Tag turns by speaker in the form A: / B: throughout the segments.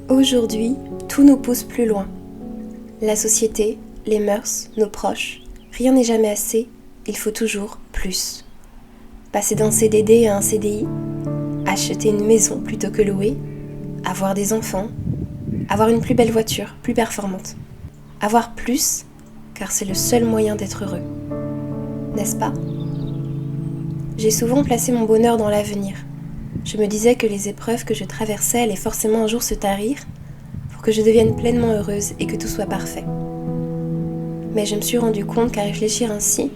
A: Aujourd'hui, tout nous pousse plus loin. La société, les mœurs, nos proches, rien n'est jamais assez, il faut toujours plus. Passer d'un CDD à un CDI, acheter une maison plutôt que louer, avoir des enfants, avoir une plus belle voiture, plus performante. Avoir plus, car c'est le seul moyen d'être heureux. N'est-ce pas ? J'ai souvent placé mon bonheur dans l'avenir. Je me disais que les épreuves que je traversais allaient forcément un jour se tarir pour que je devienne pleinement heureuse et que tout soit parfait. Mais je me suis rendu compte qu'à réfléchir ainsi,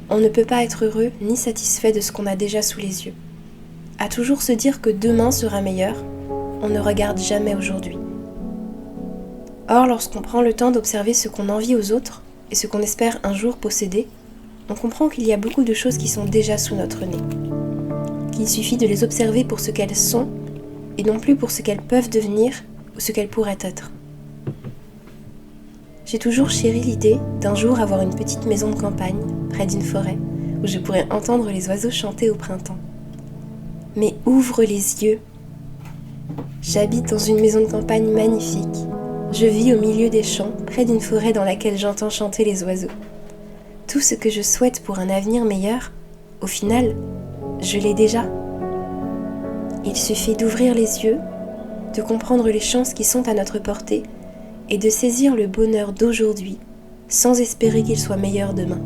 A: on ne peut pas être heureux ni satisfait de ce qu'on a déjà sous les yeux. À toujours se dire que demain sera meilleur, on ne regarde jamais aujourd'hui. Or, lorsqu'on prend le temps d'observer ce qu'on envie aux autres et ce qu'on espère un jour posséder, on comprend qu'il y a beaucoup de choses qui sont déjà sous notre nez. Qu'il suffit de les observer pour ce qu'elles sont et non plus pour ce qu'elles peuvent devenir ou ce qu'elles pourraient être. J'ai toujours chéri l'idée d'un jour avoir une petite maison de campagne près d'une forêt où je pourrais entendre les oiseaux chanter au printemps. Mais ouvre les yeux! J'habite dans une maison de campagne magnifique. Je vis au milieu des champs, près d'une forêt dans laquelle j'entends chanter les oiseaux. Tout ce que je souhaite pour un avenir meilleur, au final, je l'ai déjà. Il suffit d'ouvrir les yeux, de comprendre les chances qui sont à notre portée et de saisir le bonheur d'aujourd'hui sans espérer qu'il soit meilleur demain.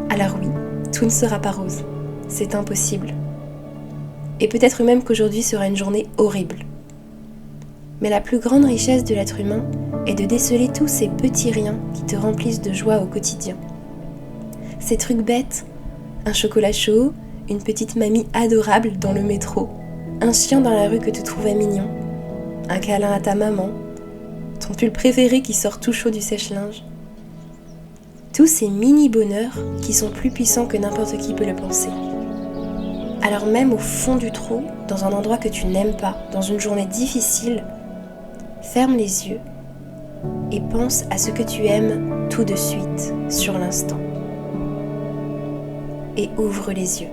A: Alors oui, tout ne sera pas rose, c'est impossible. Et peut-être même qu'aujourd'hui sera une journée horrible. Mais la plus grande richesse de l'être humain est de déceler tous ces petits riens qui te remplissent de joie au quotidien. Ces trucs bêtes, un chocolat chaud, une petite mamie adorable dans le métro, un chien dans la rue que tu trouvais mignon, un câlin à ta maman, ton pull préféré qui sort tout chaud du sèche-linge. Tous ces mini-bonheurs qui sont plus puissants que n'importe qui peut le penser. Alors même au fond du trou, dans un endroit que tu n'aimes pas, dans une journée difficile, ferme les yeux et pense à ce que tu aimes tout de suite, sur l'instant. Et ouvre les yeux.